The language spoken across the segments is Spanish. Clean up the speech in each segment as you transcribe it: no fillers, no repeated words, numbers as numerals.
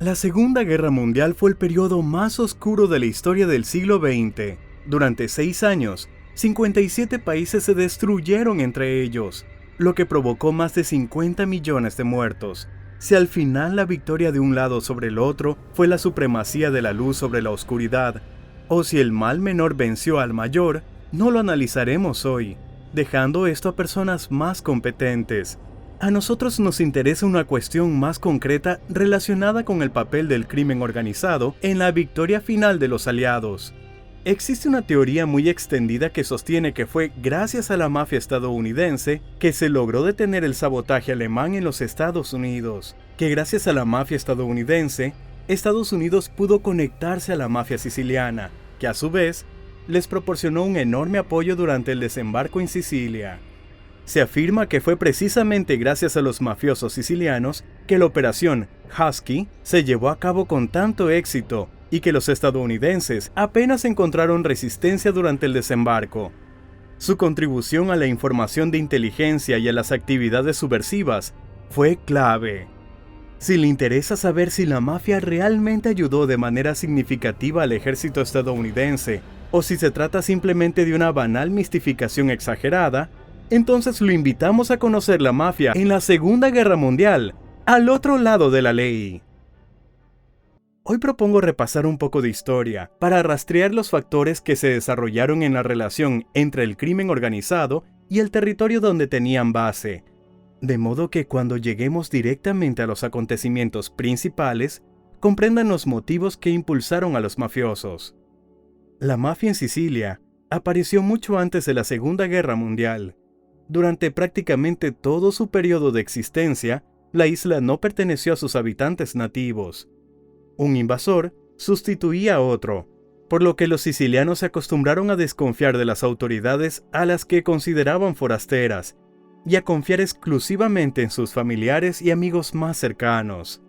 La Segunda Guerra Mundial fue el periodo más oscuro de la historia del siglo XX. Durante 6 años, 57 países se destruyeron entre ellos, lo que provocó más de 50 millones de muertos. Si al final la victoria de un lado sobre el otro fue la supremacía de la luz sobre la oscuridad, o si el mal menor venció al mayor, no lo analizaremos hoy, dejando esto a personas más competentes. A nosotros nos interesa una cuestión más concreta relacionada con el papel del crimen organizado en la victoria final de los aliados. Existe una teoría muy extendida que sostiene que fue gracias a la mafia estadounidense que se logró detener el sabotaje alemán en los Estados Unidos, que gracias a la mafia estadounidense, Estados Unidos pudo conectarse a la mafia siciliana, que a su vez les proporcionó un enorme apoyo durante el desembarco en Sicilia. Se afirma que fue precisamente gracias a los mafiosos sicilianos que la operación Husky se llevó a cabo con tanto éxito y que los estadounidenses apenas encontraron resistencia durante el desembarco. Su contribución a la información de inteligencia y a las actividades subversivas fue clave. Si le interesa saber si la mafia realmente ayudó de manera significativa al ejército estadounidense o si se trata simplemente de una banal mistificación exagerada, entonces lo invitamos a conocer la mafia en la Segunda Guerra Mundial, al otro lado de la ley. Hoy propongo repasar un poco de historia para rastrear los factores que se desarrollaron en la relación entre el crimen organizado y el territorio donde tenían base, de modo que cuando lleguemos directamente a los acontecimientos principales, comprendan los motivos que impulsaron a los mafiosos. La mafia en Sicilia apareció mucho antes de la Segunda Guerra Mundial. Durante prácticamente todo su periodo de existencia, la isla no perteneció a sus habitantes nativos. Un invasor sustituía a otro, por lo que los sicilianos se acostumbraron a desconfiar de las autoridades a las que consideraban forasteras y a confiar exclusivamente en sus familiares y amigos más cercanos.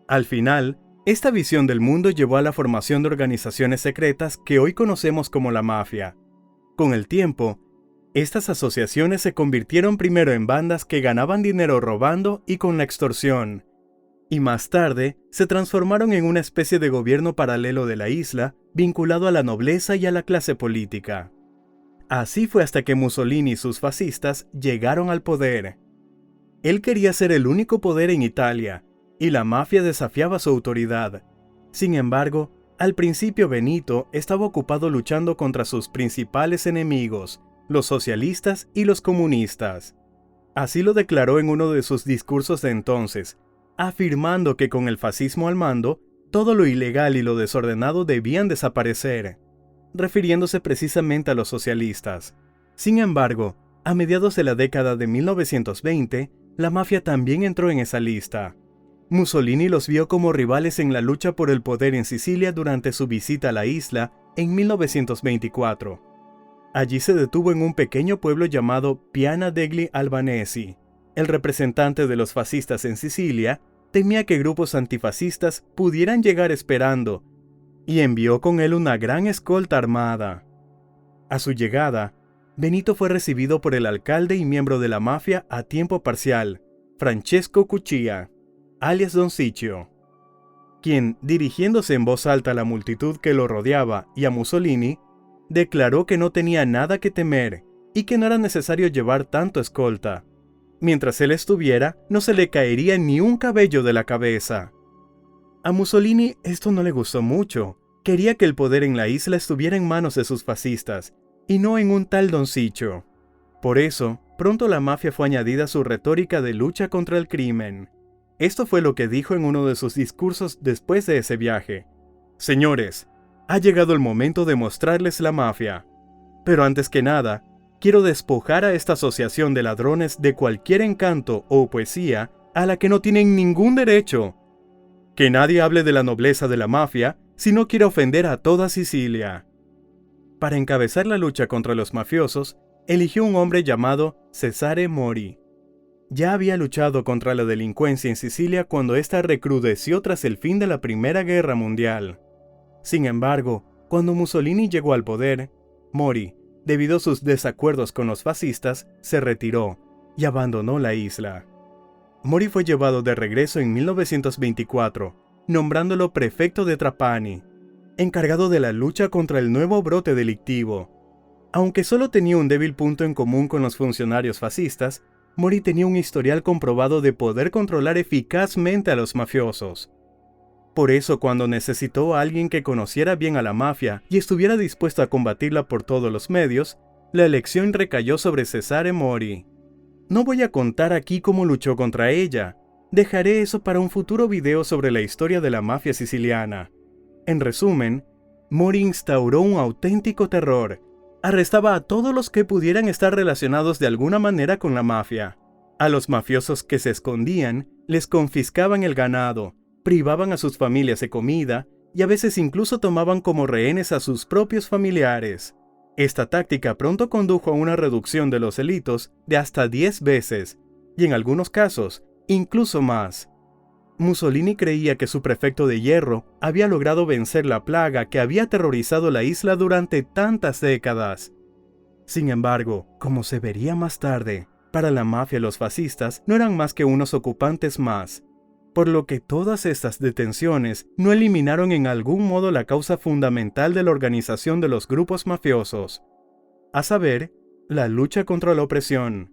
Al final, esta visión del mundo llevó a la formación de organizaciones secretas que hoy conocemos como la mafia. Con el tiempo, estas asociaciones se convirtieron primero en bandas que ganaban dinero robando y con la extorsión, y más tarde se transformaron en una especie de gobierno paralelo de la isla, vinculado a la nobleza y a la clase política. Así fue hasta que Mussolini y sus fascistas llegaron al poder. Él quería ser el único poder en Italia, y la mafia desafiaba su autoridad. Sin embargo, al principio Benito estaba ocupado luchando contra sus principales enemigos, los socialistas y los comunistas. Así lo declaró en uno de sus discursos de entonces, afirmando que con el fascismo al mando, todo lo ilegal y lo desordenado debían desaparecer, refiriéndose precisamente a los socialistas. Sin embargo, a mediados de la década de 1920, la mafia también entró en esa lista. Mussolini los vio como rivales en la lucha por el poder en Sicilia durante su visita a la isla en 1924. Allí se detuvo en un pequeño pueblo llamado Piana degli Albanesi. El representante de los fascistas en Sicilia temía que grupos antifascistas pudieran llegar esperando, y envió con él una gran escolta armada. A su llegada, Benito fue recibido por el alcalde y miembro de la mafia a tiempo parcial, Francesco Cuccia, alias Don Ciccio, quien, dirigiéndose en voz alta a la multitud que lo rodeaba y a Mussolini, declaró que no tenía nada que temer y que no era necesario llevar tanto escolta. Mientras él estuviera, no se le caería ni un cabello de la cabeza. A Mussolini esto no le gustó mucho. Quería que el poder en la isla estuviera en manos de sus fascistas, y no en un tal Don Ciccio. Por eso, pronto la mafia fue añadida a su retórica de lucha contra el crimen. Esto fue lo que dijo en uno de sus discursos después de ese viaje. Señores, ha llegado el momento de mostrarles la mafia. Pero antes que nada, quiero despojar a esta asociación de ladrones de cualquier encanto o poesía a la que no tienen ningún derecho. Que nadie hable de la nobleza de la mafia si no quiere ofender a toda Sicilia. Para encabezar la lucha contra los mafiosos, eligió un hombre llamado Cesare Mori. Ya había luchado contra la delincuencia en Sicilia cuando ésta recrudeció tras el fin de la Primera Guerra Mundial. Sin embargo, cuando Mussolini llegó al poder, Mori, debido a sus desacuerdos con los fascistas, se retiró y abandonó la isla. Mori fue llevado de regreso en 1924, nombrándolo prefecto de Trapani, encargado de la lucha contra el nuevo brote delictivo. Aunque solo tenía un débil punto en común con los funcionarios fascistas, Mori tenía un historial comprobado de poder controlar eficazmente a los mafiosos. Por eso, cuando necesitó a alguien que conociera bien a la mafia y estuviera dispuesto a combatirla por todos los medios, la elección recayó sobre Cesare Mori. No voy a contar aquí cómo luchó contra ella. Dejaré eso para un futuro video sobre la historia de la mafia siciliana. En resumen, Mori instauró un auténtico terror. Arrestaba a todos los que pudieran estar relacionados de alguna manera con la mafia. A los mafiosos que se escondían, les confiscaban el ganado, privaban a sus familias de comida y a veces incluso tomaban como rehenes a sus propios familiares. Esta táctica pronto condujo a una reducción de los delitos de hasta 10 veces, y en algunos casos, incluso más. Mussolini creía que su prefecto de hierro había logrado vencer la plaga que había aterrorizado la isla durante tantas décadas. Sin embargo, como se vería más tarde, para la mafia los fascistas no eran más que unos ocupantes más, por lo que todas estas detenciones no eliminaron en algún modo la causa fundamental de la organización de los grupos mafiosos, a saber, la lucha contra la opresión.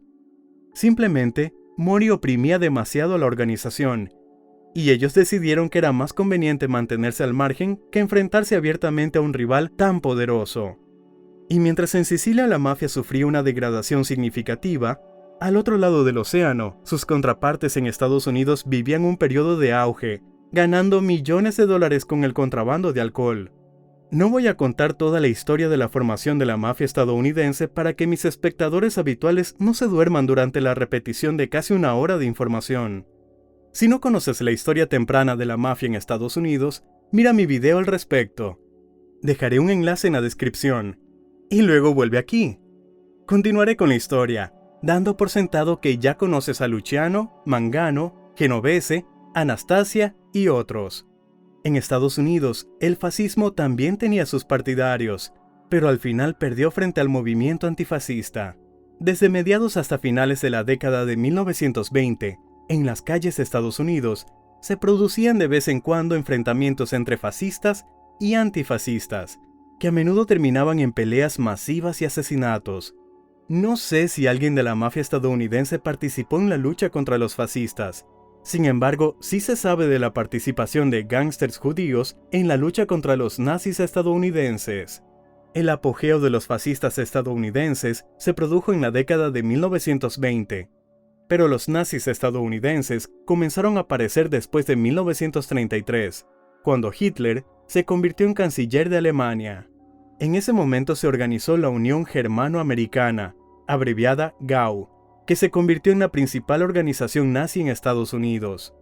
Simplemente, Mori oprimía demasiado a la organización, y ellos decidieron que era más conveniente mantenerse al margen que enfrentarse abiertamente a un rival tan poderoso. Y mientras en Sicilia la mafia sufría una degradación significativa, al otro lado del océano, sus contrapartes en Estados Unidos vivían un periodo de auge, ganando millones de dólares con el contrabando de alcohol. No voy a contar toda la historia de la formación de la mafia estadounidense para que mis espectadores habituales no se duerman durante la repetición de casi una hora de información. Si no conoces la historia temprana de la mafia en Estados Unidos, mira mi video al respecto. Dejaré un enlace en la descripción. Y luego vuelve aquí. Continuaré con la historia, dando por sentado que ya conoces a Luciano, Mangano, Genovese, Anastasia y otros. En Estados Unidos, el fascismo también tenía sus partidarios, pero al final perdió frente al movimiento antifascista. Desde mediados hasta finales de la década de 1920, en las calles de Estados Unidos, se producían de vez en cuando enfrentamientos entre fascistas y antifascistas, que a menudo terminaban en peleas masivas y asesinatos. No sé si alguien de la mafia estadounidense participó en la lucha contra los fascistas. Sin embargo, sí se sabe de la participación de gángsters judíos en la lucha contra los nazis estadounidenses. El apogeo de los fascistas estadounidenses se produjo en la década de 1920, pero los nazis estadounidenses comenzaron a aparecer después de 1933, cuando Hitler se convirtió en canciller de Alemania. En ese momento se organizó la Unión Germano-Americana, abreviada GAU, que se convirtió en la principal organización nazi en Estados Unidos.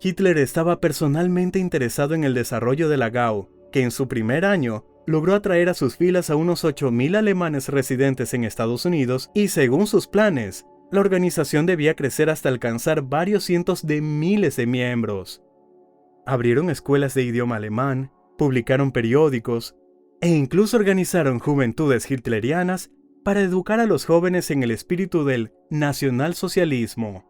Hitler estaba personalmente interesado en el desarrollo de la GAU, que en su primer año logró atraer a sus filas a unos 8,000 alemanes residentes en Estados Unidos y, según sus planes, la organización debía crecer hasta alcanzar varios cientos de miles de miembros. Abrieron escuelas de idioma alemán, publicaron periódicos e incluso organizaron juventudes hitlerianas para educar a los jóvenes en el espíritu del nacionalsocialismo.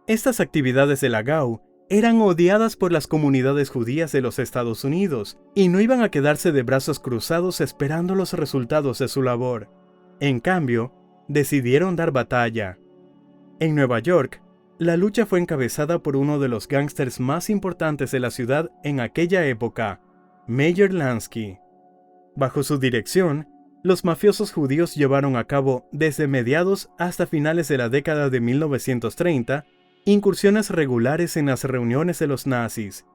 Estas actividades de la GAU eran odiadas por las comunidades judías de los Estados Unidos y no iban a quedarse de brazos cruzados esperando los resultados de su labor. En cambio, decidieron dar batalla. En Nueva York, la lucha fue encabezada por uno de los gángsters más importantes de la ciudad en aquella época, Meyer Lansky. Bajo su dirección, los mafiosos judíos llevaron a cabo, desde mediados hasta finales de la década de 1930, incursiones regulares en las reuniones de los nazis.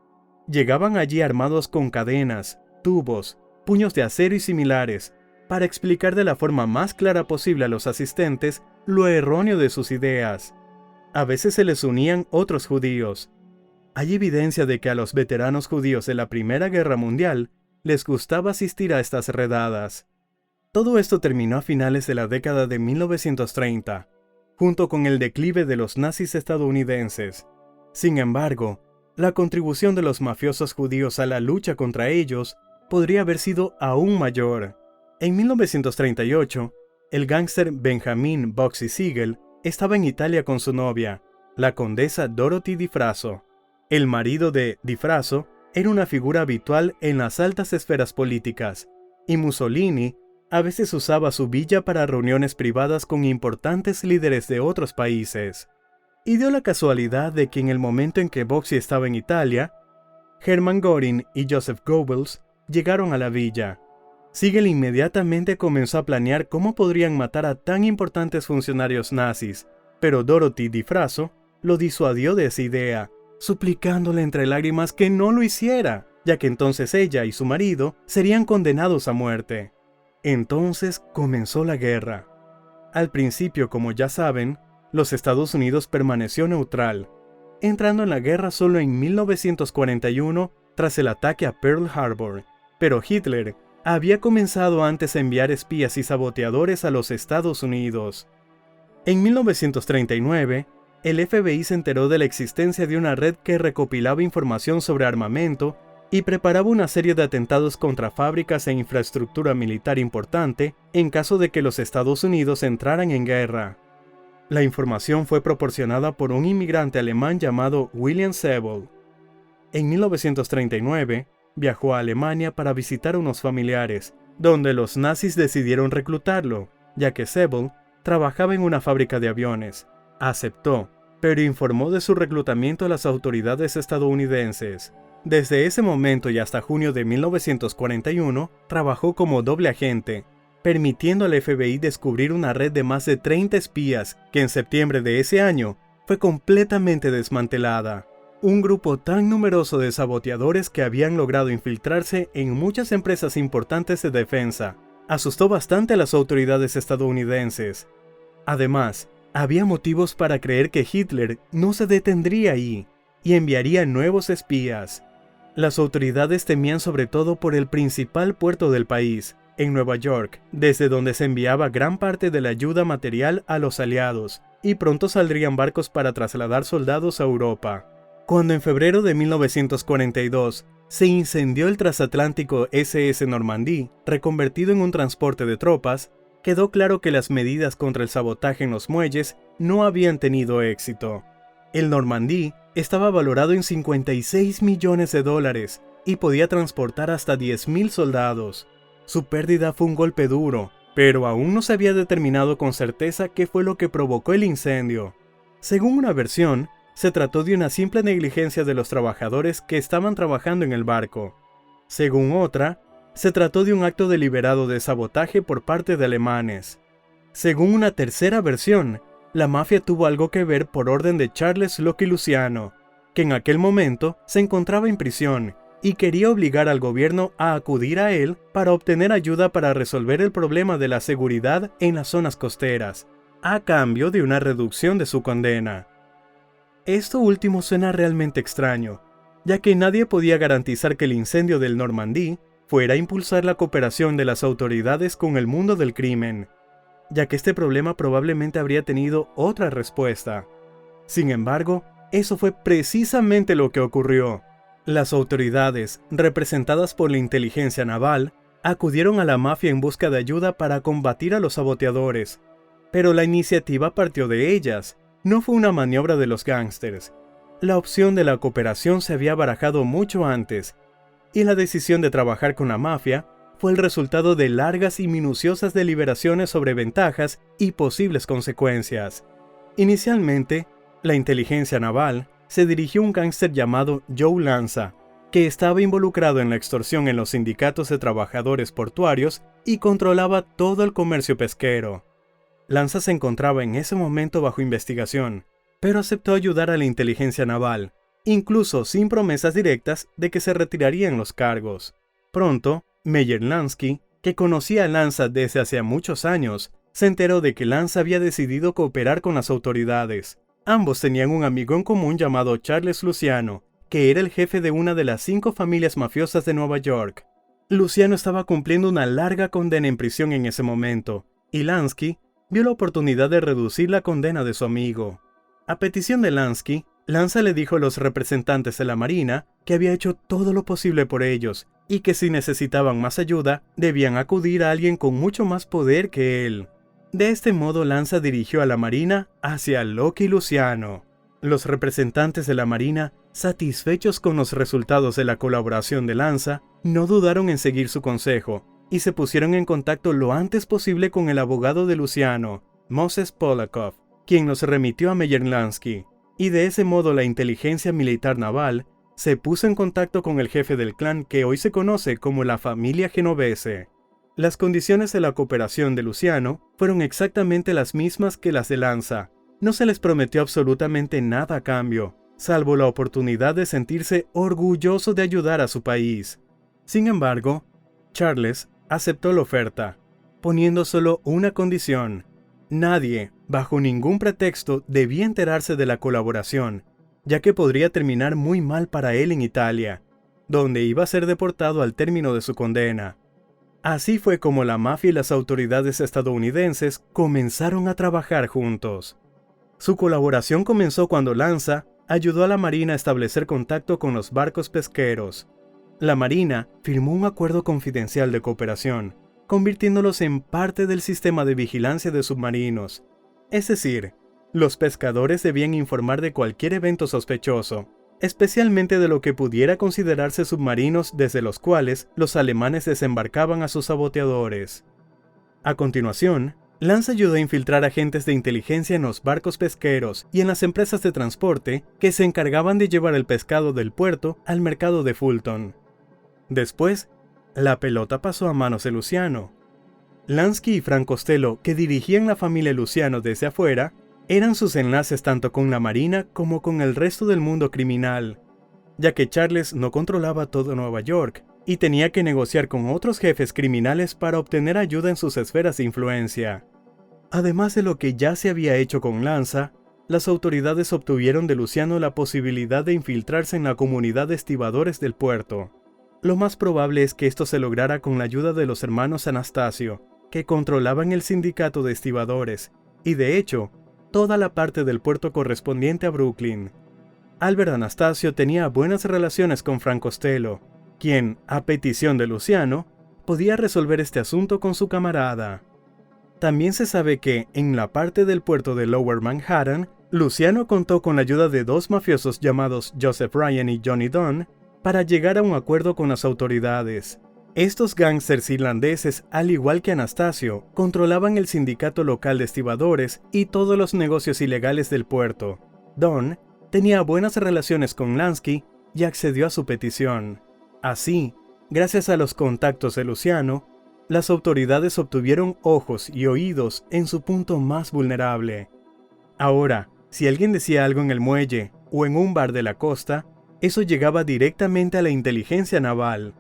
Llegaban allí armados con cadenas, tubos, puños de acero y similares, para explicar de la forma más clara posible a los asistentes lo erróneo de sus ideas. A veces se les unían otros judíos. Hay evidencia de que a los veteranos judíos de la Primera Guerra Mundial les gustaba asistir a estas redadas. Todo esto terminó a finales de la década de 1930, junto con el declive de los nazis estadounidenses. Sin embargo, la contribución de los mafiosos judíos a la lucha contra ellos podría haber sido aún mayor. En 1938, el gángster Benjamin Bugsy Siegel estaba en Italia con su novia, la condesa Dorothy Di Fraso. El marido de Di Fraso era una figura habitual en las altas esferas políticas, y Mussolini a veces usaba su villa para reuniones privadas con importantes líderes de otros países. Y dio la casualidad de que en el momento en que Bocci estaba en Italia, Hermann Göring y Joseph Goebbels llegaron a la villa. Siegel inmediatamente comenzó a planear cómo podrían matar a tan importantes funcionarios nazis, pero Dorothy Di Frasso lo disuadió de esa idea, suplicándole entre lágrimas que no lo hiciera, ya que entonces ella y su marido serían condenados a muerte. Entonces comenzó la guerra. Al principio, como ya saben, los Estados Unidos permaneció neutral, entrando en la guerra solo en 1941 tras el ataque a Pearl Harbor, pero Hitler había comenzado antes a enviar espías y saboteadores a los Estados Unidos. En 1939, el FBI se enteró de la existencia de una red que recopilaba información sobre armamento y preparaba una serie de atentados contra fábricas e infraestructura militar importante en caso de que los Estados Unidos entraran en guerra. La información fue proporcionada por un inmigrante alemán llamado William Sebel. En 1939, viajó a Alemania para visitar a unos familiares, donde los nazis decidieron reclutarlo, ya que Sebel trabajaba en una fábrica de aviones. Aceptó, pero informó de su reclutamiento a las autoridades estadounidenses. Desde ese momento y hasta junio de 1941, trabajó como doble agente, permitiendo al FBI descubrir una red de más de 30 espías que en septiembre de ese año fue completamente desmantelada. Un grupo tan numeroso de saboteadores que habían logrado infiltrarse en muchas empresas importantes de defensa asustó bastante a las autoridades estadounidenses. Además, había motivos para creer que Hitler no se detendría ahí y enviaría nuevos espías. Las autoridades temían sobre todo por el principal puerto del país, en Nueva York, desde donde se enviaba gran parte de la ayuda material a los aliados, y pronto saldrían barcos para trasladar soldados a Europa. Cuando en febrero de 1942 se incendió el transatlántico SS Normandie, reconvertido en un transporte de tropas, quedó claro que las medidas contra el sabotaje en los muelles no habían tenido éxito. El Normandie estaba valorado en $56 millones y podía transportar hasta 10.000 soldados. Su pérdida fue un golpe duro, pero aún no se había determinado con certeza qué fue lo que provocó el incendio. Según una versión, se trató de una simple negligencia de los trabajadores que estaban trabajando en el barco. Según otra, se trató de un acto deliberado de sabotaje por parte de alemanes. Según una tercera versión, la mafia tuvo algo que ver por orden de Charles Lucky Luciano, que en aquel momento se encontraba en prisión y quería obligar al gobierno a acudir a él para obtener ayuda para resolver el problema de la seguridad en las zonas costeras, a cambio de una reducción de su condena. Esto último suena realmente extraño, ya que nadie podía garantizar que el incendio del Normandie fuera a impulsar la cooperación de las autoridades con el mundo del crimen, ya que este problema probablemente habría tenido otra respuesta. Sin embargo, eso fue precisamente lo que ocurrió. Las autoridades, representadas por la inteligencia naval, acudieron a la mafia en busca de ayuda para combatir a los saboteadores, pero la iniciativa partió de ellas. No fue una maniobra de los gángsters. La opción de la cooperación se había barajado mucho antes, y la decisión de trabajar con la mafia fue el resultado de largas y minuciosas deliberaciones sobre ventajas y posibles consecuencias. Inicialmente, la inteligencia naval se dirigió a un gángster llamado Joe Lanza, que estaba involucrado en la extorsión en los sindicatos de trabajadores portuarios y controlaba todo el comercio pesquero. Lanza se encontraba en ese momento bajo investigación, pero aceptó ayudar a la inteligencia naval, incluso sin promesas directas de que se retirarían los cargos. Pronto, Meyer Lansky, que conocía a Lanza desde hacía muchos años, se enteró de que Lanza había decidido cooperar con las autoridades. Ambos tenían un amigo en común llamado Charles Luciano, que era el jefe de una de las 5 familias mafiosas de Nueva York. Luciano estaba cumpliendo una larga condena en prisión en ese momento, y Lansky vio la oportunidad de reducir la condena de su amigo. A petición de Lansky, Lanza le dijo a los representantes de la Marina que había hecho todo lo posible por ellos y que si necesitaban más ayuda, debían acudir a alguien con mucho más poder que él. De este modo, Lanza dirigió a la Marina hacia Lucky Luciano. Los representantes de la Marina Satisfechos con los resultados de la colaboración de Lanza, no dudaron en seguir su consejo y se pusieron en contacto lo antes posible con el abogado de Luciano, Moses Polakov, quien los remitió a Meyer Lansky, y de ese modo la inteligencia militar naval se puso en contacto con el jefe del clan que hoy se conoce como la familia Genovese. Las condiciones de la cooperación de Luciano fueron exactamente las mismas que las de Lanza. No se les prometió absolutamente nada a cambio, salvo la oportunidad de sentirse orgulloso de ayudar a su país. Sin embargo, Charles aceptó la oferta, poniendo solo una condición: nadie, bajo ningún pretexto, debía enterarse de la colaboración, ya que podría terminar muy mal para él en Italia, donde iba a ser deportado al término de su condena. Así fue como la mafia y las autoridades estadounidenses comenzaron a trabajar juntos. Su colaboración comenzó cuando Lanza ayudó a la Marina a establecer contacto con los barcos pesqueros. La Marina firmó un acuerdo confidencial de cooperación, convirtiéndolos en parte del sistema de vigilancia de submarinos. Es decir, los pescadores debían informar de cualquier evento sospechoso, especialmente de lo que pudiera considerarse submarinos desde los cuales los alemanes desembarcaban a sus saboteadores. A continuación, Lanza ayudó a infiltrar agentes de inteligencia en los barcos pesqueros y en las empresas de transporte que se encargaban de llevar el pescado del puerto al mercado de Fulton. Después, la pelota pasó a manos de Luciano. Lansky y Frank Costello, que dirigían la familia Luciano desde afuera, eran sus enlaces tanto con la Marina como con el resto del mundo criminal, ya que Charles no controlaba todo Nueva York y tenía que negociar con otros jefes criminales para obtener ayuda en sus esferas de influencia. Además de lo que ya se había hecho con Lanza, las autoridades obtuvieron de Luciano la posibilidad de infiltrarse en la comunidad de estibadores del puerto. Lo más probable es que esto se lograra con la ayuda de los hermanos Anastasio, que controlaban el sindicato de estibadores, y de hecho, toda la parte del puerto correspondiente a Brooklyn. Albert Anastasio tenía buenas relaciones con Frank Costello, quien, a petición de Luciano, podía resolver este asunto con su camarada. También se sabe que, en la parte del puerto de Lower Manhattan, Luciano contó con la ayuda de dos mafiosos llamados Joseph Ryan y Johnny Dunn para llegar a un acuerdo con las autoridades. Estos gángsters irlandeses, al igual que Anastasio, controlaban el sindicato local de estibadores y todos los negocios ilegales del puerto. Dunn tenía buenas relaciones con Lansky y accedió a su petición. Así, gracias a los contactos de Luciano, las autoridades obtuvieron ojos y oídos en su punto más vulnerable. Ahora, si alguien decía algo en el muelle o en un bar de la costa, eso llegaba directamente a la inteligencia naval.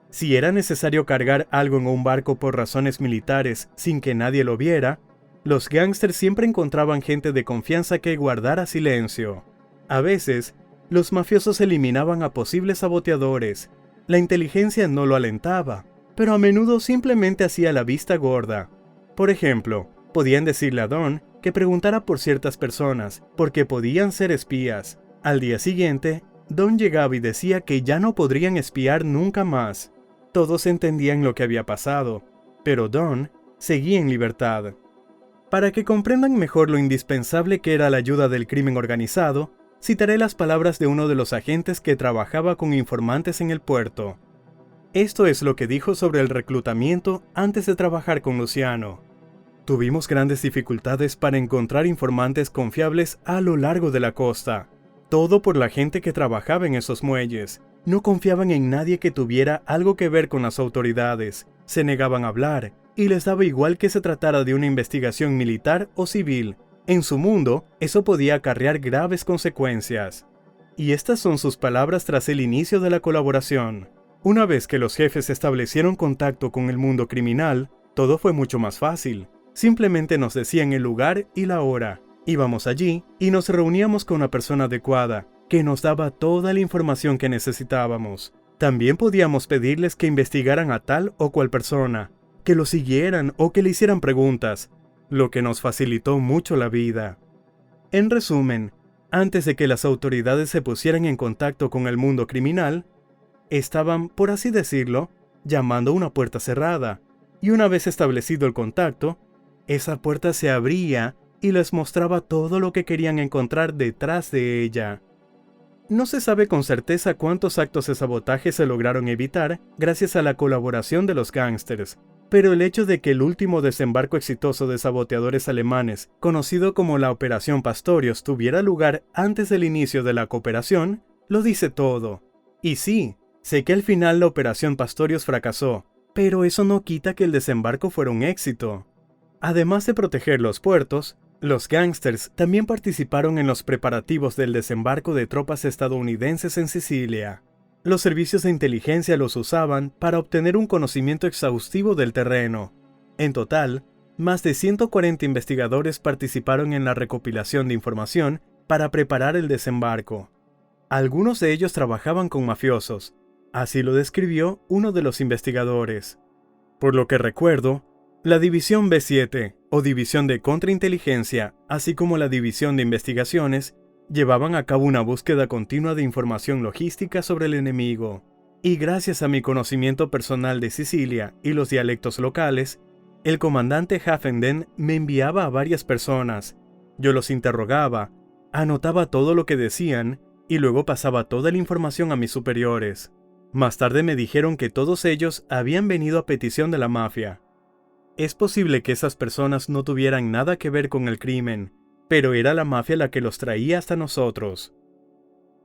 Si era necesario cargar algo en un barco por razones militares sin que nadie lo viera, los gángsters siempre encontraban gente de confianza que guardara silencio. A veces, los mafiosos eliminaban a posibles saboteadores. La inteligencia no lo alentaba, pero a menudo simplemente hacía la vista gorda. Por ejemplo, podían decirle a Don que preguntara por ciertas personas, porque podían ser espías. Al día siguiente, Don llegaba y decía que ya no podrían espiar nunca más. Todos entendían lo que había pasado, pero Don seguía en libertad. Para que comprendan mejor lo indispensable que era la ayuda del crimen organizado, citaré las palabras de uno de los agentes que trabajaba con informantes en el puerto. Esto es lo que dijo sobre el reclutamiento antes de trabajar con Luciano. Tuvimos grandes dificultades para encontrar informantes confiables a lo largo de la costa. Todo por la gente que trabajaba en esos muelles. No confiaban en nadie que tuviera algo que ver con las autoridades. Se negaban a hablar, y les daba igual que se tratara de una investigación militar o civil. En su mundo, eso podía acarrear graves consecuencias. Y estas son sus palabras tras el inicio de la colaboración. Una vez que los jefes establecieron contacto con el mundo criminal, todo fue mucho más fácil. Simplemente nos decían el lugar y la hora. Íbamos allí y nos reuníamos con una persona adecuada, que nos daba toda la información que necesitábamos. También podíamos pedirles que investigaran a tal o cual persona, que lo siguieran o que le hicieran preguntas, lo que nos facilitó mucho la vida. En resumen, antes de que las autoridades se pusieran en contacto con el mundo criminal, estaban, por así decirlo, llamando a una puerta cerrada, y una vez establecido el contacto, esa puerta se abría y les mostraba todo lo que querían encontrar detrás de ella. No se sabe con certeza cuántos actos de sabotaje se lograron evitar gracias a la colaboración de los gángsters, pero el hecho de que el último desembarco exitoso de saboteadores alemanes, conocido como la Operación Pastorius, tuviera lugar antes del inicio de la cooperación, lo dice todo. Y sí, sé que al final la Operación Pastorius fracasó, pero eso no quita que el desembarco fuera un éxito. Además de proteger los puertos, los gángsters también participaron en los preparativos del desembarco de tropas estadounidenses en Sicilia. Los servicios de inteligencia los usaban para obtener un conocimiento exhaustivo del terreno. En total, más de 140 investigadores participaron en la recopilación de información para preparar el desembarco. Algunos de ellos trabajaban con mafiosos, así lo describió uno de los investigadores. Por lo que recuerdo, la División B7, o División de Contrainteligencia, así como la División de Investigaciones, llevaban a cabo una búsqueda continua de información logística sobre el enemigo. Y gracias a mi conocimiento personal de Sicilia y los dialectos locales, el comandante Haffenden me enviaba a varias personas. Yo los interrogaba, anotaba todo lo que decían y luego pasaba toda la información a mis superiores. Más tarde me dijeron que todos ellos habían venido a petición de la mafia. Es posible que esas personas no tuvieran nada que ver con el crimen, pero era la mafia la que los traía hasta nosotros.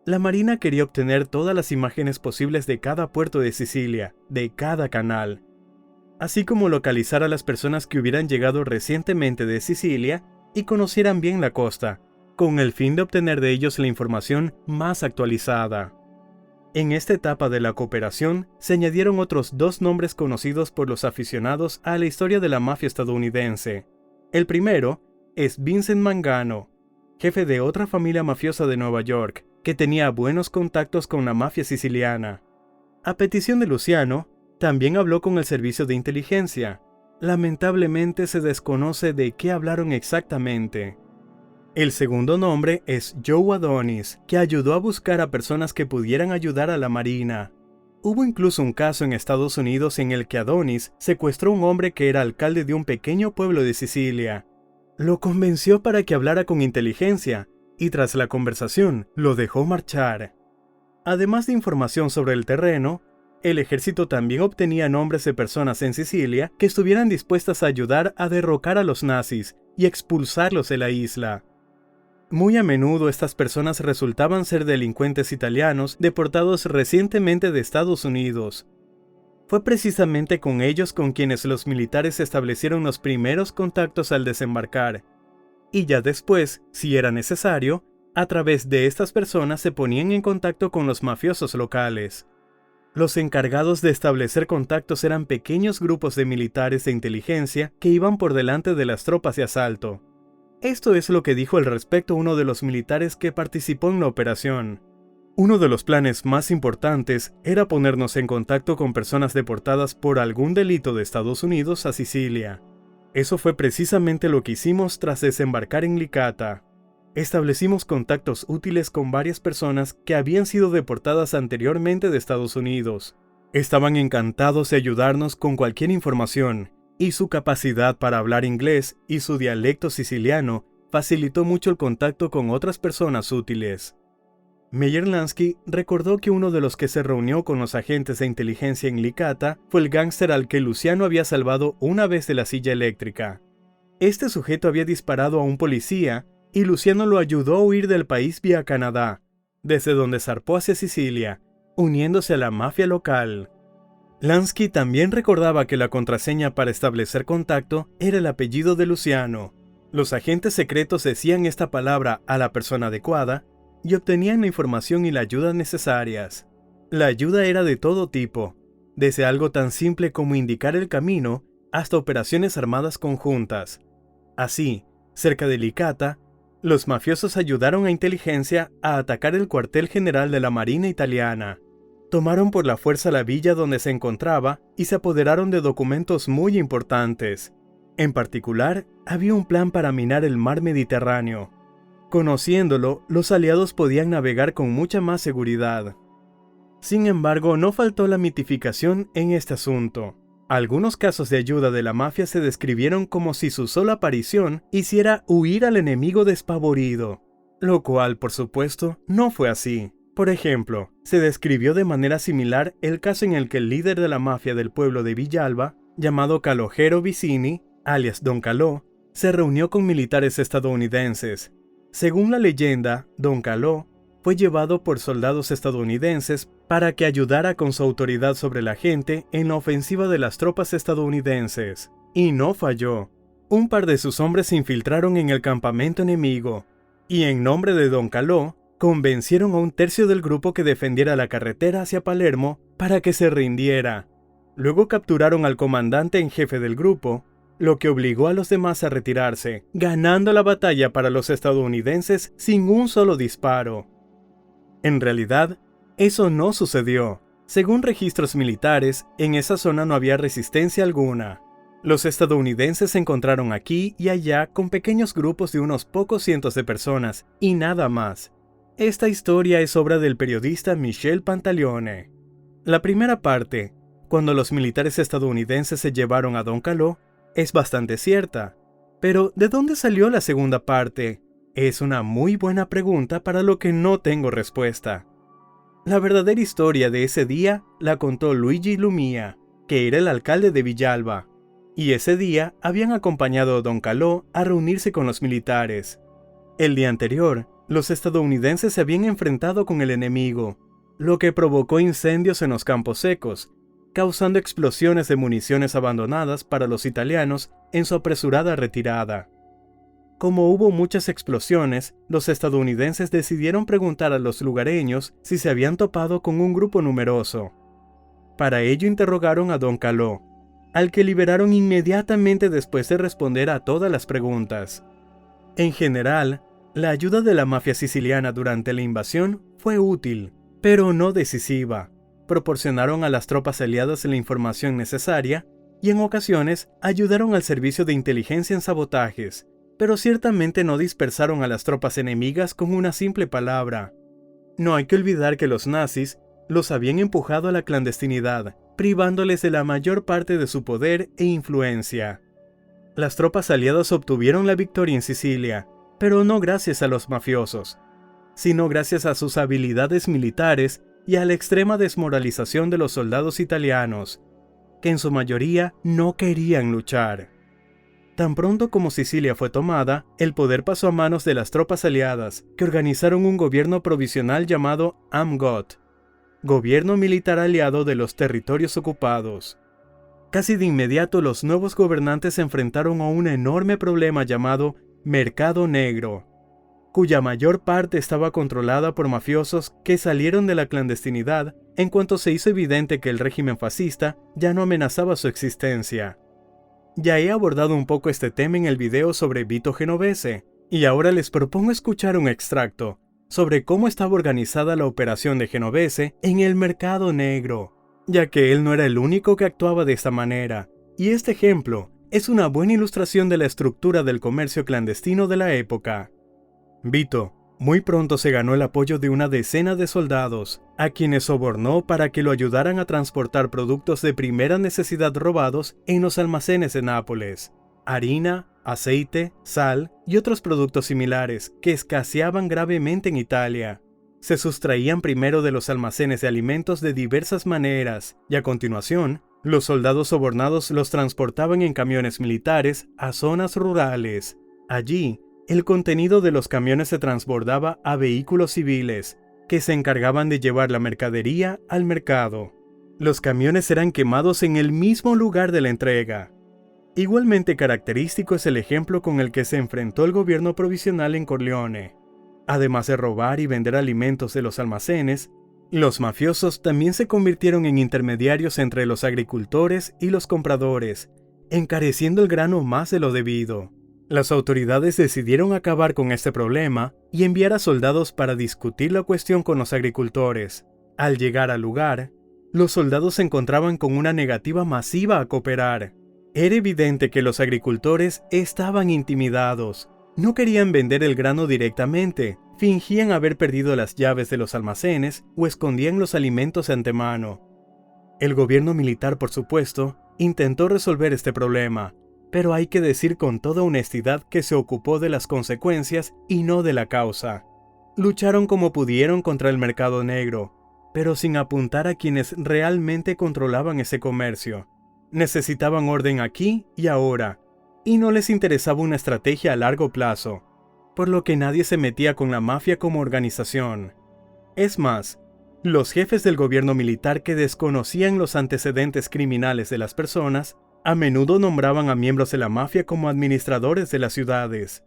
La Marina quería obtener todas las imágenes posibles de cada puerto de Sicilia, de cada canal, así como localizar a las personas que hubieran llegado recientemente de Sicilia y conocieran bien la costa, con el fin de obtener de ellos la información más actualizada. En esta etapa de la cooperación se añadieron otros dos nombres conocidos por los aficionados a la historia de la mafia estadounidense. El primero es Vincent Mangano, jefe de otra familia mafiosa de Nueva York, que tenía buenos contactos con la mafia siciliana. A petición de Luciano, también habló con el servicio de inteligencia. Lamentablemente se desconoce de qué hablaron exactamente. El segundo nombre es Joe Adonis, que ayudó a buscar a personas que pudieran ayudar a la Marina. Hubo incluso un caso en Estados Unidos en el que Adonis secuestró a un hombre que era alcalde de un pequeño pueblo de Sicilia. Lo convenció para que hablara con inteligencia, y tras la conversación, lo dejó marchar. Además de información sobre el terreno, el ejército también obtenía nombres de personas en Sicilia que estuvieran dispuestas a ayudar a derrocar a los nazis y expulsarlos de la isla. Muy a menudo estas personas resultaban ser delincuentes italianos deportados recientemente de Estados Unidos. Fue precisamente con ellos con quienes los militares establecieron los primeros contactos al desembarcar, y ya después, si era necesario, a través de estas personas se ponían en contacto con los mafiosos locales. Los encargados de establecer contactos eran pequeños grupos de militares de inteligencia que iban por delante de las tropas de asalto. Esto es lo que dijo al respecto uno de los militares que participó en la operación. Uno de los planes más importantes era ponernos en contacto con personas deportadas por algún delito de Estados Unidos a Sicilia. Eso fue precisamente lo que hicimos tras desembarcar en Licata. Establecimos contactos útiles con varias personas que habían sido deportadas anteriormente de Estados Unidos. Estaban encantados de ayudarnos con cualquier información, y su capacidad para hablar inglés y su dialecto siciliano facilitó mucho el contacto con otras personas útiles. Meyer Lansky recordó que uno de los que se reunió con los agentes de inteligencia en Licata fue el gángster al que Luciano había salvado una vez de la silla eléctrica. Este sujeto había disparado a un policía y Luciano lo ayudó a huir del país vía Canadá, desde donde zarpó hacia Sicilia, uniéndose a la mafia local. Lansky también recordaba que la contraseña para establecer contacto era el apellido de Luciano. Los agentes secretos decían esta palabra a la persona adecuada y obtenían la información y la ayuda necesarias. La ayuda era de todo tipo, desde algo tan simple como indicar el camino hasta operaciones armadas conjuntas. Así, cerca de Licata, los mafiosos ayudaron a inteligencia a atacar el cuartel general de la Marina italiana. Tomaron por la fuerza la villa donde se encontraba y se apoderaron de documentos muy importantes. En particular, había un plan para minar el mar Mediterráneo. Conociéndolo, los aliados podían navegar con mucha más seguridad. Sin embargo, no faltó la mitificación en este asunto. Algunos casos de ayuda de la mafia se describieron como si su sola aparición hiciera huir al enemigo despavorido, lo cual, por supuesto, no fue así. Por ejemplo, se describió de manera similar el caso en el que el líder de la mafia del pueblo de Villalba, llamado Calogero Vicini, alias Don Caló, se reunió con militares estadounidenses. Según la leyenda, Don Caló fue llevado por soldados estadounidenses para que ayudara con su autoridad sobre la gente en la ofensiva de las tropas estadounidenses. Y no falló. Un par de sus hombres se infiltraron en el campamento enemigo, y en nombre de Don Caló, convencieron a un tercio del grupo que defendiera la carretera hacia Palermo para que se rindiera. Luego capturaron al comandante en jefe del grupo, lo que obligó a los demás a retirarse, ganando la batalla para los estadounidenses sin un solo disparo. En realidad, eso no sucedió. Según registros militares, en esa zona no había resistencia alguna. Los estadounidenses se encontraron aquí y allá con pequeños grupos de unos pocos cientos de personas, y nada más. Esta historia es obra del periodista Michel Pantaleone. La primera parte, cuando los militares estadounidenses se llevaron a Don Caló, es bastante cierta. Pero, ¿de dónde salió la segunda parte? Es una muy buena pregunta para lo que no tengo respuesta. La verdadera historia de ese día la contó Luigi Lumia, que era el alcalde de Villalba, y ese día habían acompañado a Don Caló a reunirse con los militares. El día anterior, los estadounidenses se habían enfrentado con el enemigo, lo que provocó incendios en los campos secos, causando explosiones de municiones abandonadas para los italianos en su apresurada retirada. Como hubo muchas explosiones, los estadounidenses decidieron preguntar a los lugareños si se habían topado con un grupo numeroso. Para ello interrogaron a Don Caló, al que liberaron inmediatamente después de responder a todas las preguntas. En general, la ayuda de la mafia siciliana durante la invasión fue útil, pero no decisiva. Proporcionaron a las tropas aliadas la información necesaria y en ocasiones ayudaron al servicio de inteligencia en sabotajes, pero ciertamente no dispersaron a las tropas enemigas con una simple palabra. No hay que olvidar que los nazis los habían empujado a la clandestinidad, privándoles de la mayor parte de su poder e influencia. Las tropas aliadas obtuvieron la victoria en Sicilia, pero no gracias a los mafiosos, sino gracias a sus habilidades militares y a la extrema desmoralización de los soldados italianos, que en su mayoría no querían luchar. Tan pronto como Sicilia fue tomada, el poder pasó a manos de las tropas aliadas, que organizaron un gobierno provisional llamado AMGOT, Gobierno Militar Aliado de los Territorios Ocupados. Casi de inmediato los nuevos gobernantes se enfrentaron a un enorme problema llamado Mercado Negro, cuya mayor parte estaba controlada por mafiosos que salieron de la clandestinidad en cuanto se hizo evidente que el régimen fascista ya no amenazaba su existencia. Ya he abordado un poco este tema en el video sobre Vito Genovese, y ahora les propongo escuchar un extracto sobre cómo estaba organizada la operación de Genovese en el mercado negro, ya que él no era el único que actuaba de esta manera, y este ejemplo es una buena ilustración de la estructura del comercio clandestino de la época. Vito muy pronto se ganó el apoyo de una decena de soldados, a quienes sobornó para que lo ayudaran a transportar productos de primera necesidad robados en los almacenes de Nápoles: harina, aceite, sal y otros productos similares que escaseaban gravemente en Italia. Se sustraían primero de los almacenes de alimentos de diversas maneras y a continuación, los soldados sobornados los transportaban en camiones militares a zonas rurales. Allí, el contenido de los camiones se transbordaba a vehículos civiles, que se encargaban de llevar la mercadería al mercado. Los camiones eran quemados en el mismo lugar de la entrega. Igualmente característico es el ejemplo con el que se enfrentó el gobierno provisional en Corleone. Además de robar y vender alimentos de los almacenes, los mafiosos también se convirtieron en intermediarios entre los agricultores y los compradores, encareciendo el grano más de lo debido. Las autoridades decidieron acabar con este problema y enviar a soldados para discutir la cuestión con los agricultores. Al llegar al lugar, los soldados se encontraban con una negativa masiva a cooperar. Era evidente que los agricultores estaban intimidados. No querían vender el grano directamente, fingían haber perdido las llaves de los almacenes o escondían los alimentos de antemano. El gobierno militar, por supuesto, intentó resolver este problema, pero hay que decir con toda honestidad que se ocupó de las consecuencias y no de la causa. Lucharon como pudieron contra el mercado negro, pero sin apuntar a quienes realmente controlaban ese comercio. Necesitaban orden aquí y ahora, y no les interesaba una estrategia a largo plazo, por lo que nadie se metía con la mafia como organización. Es más, los jefes del gobierno militar que desconocían los antecedentes criminales de las personas, a menudo nombraban a miembros de la mafia como administradores de las ciudades.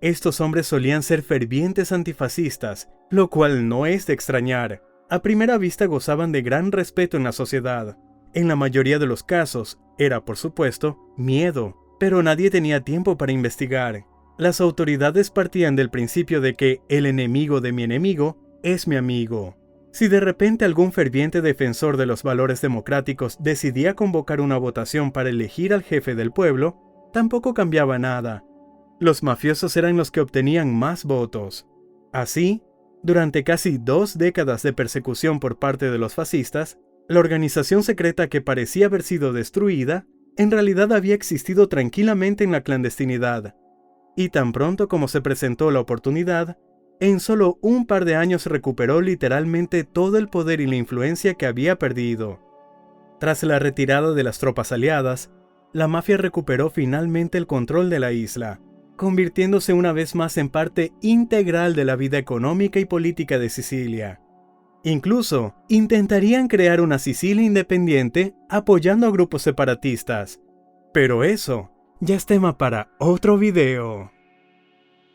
Estos hombres solían ser fervientes antifascistas, lo cual no es de extrañar. A primera vista gozaban de gran respeto en la sociedad. En la mayoría de los casos, era, por supuesto, miedo, pero nadie tenía tiempo para investigar. Las autoridades partían del principio de que el enemigo de mi enemigo es mi amigo. Si de repente algún ferviente defensor de los valores democráticos decidía convocar una votación para elegir al jefe del pueblo, tampoco cambiaba nada. Los mafiosos eran los que obtenían más votos. Así, durante casi 2 décadas de persecución por parte de los fascistas, la organización secreta que parecía haber sido destruida, en realidad había existido tranquilamente en la clandestinidad. Y tan pronto como se presentó la oportunidad, en solo un par de años recuperó literalmente todo el poder y la influencia que había perdido. Tras la retirada de las tropas aliadas, la mafia recuperó finalmente el control de la isla, convirtiéndose una vez más en parte integral de la vida económica y política de Sicilia. Incluso, intentarían crear una Sicilia independiente apoyando a grupos separatistas. Pero eso ya es tema para otro video.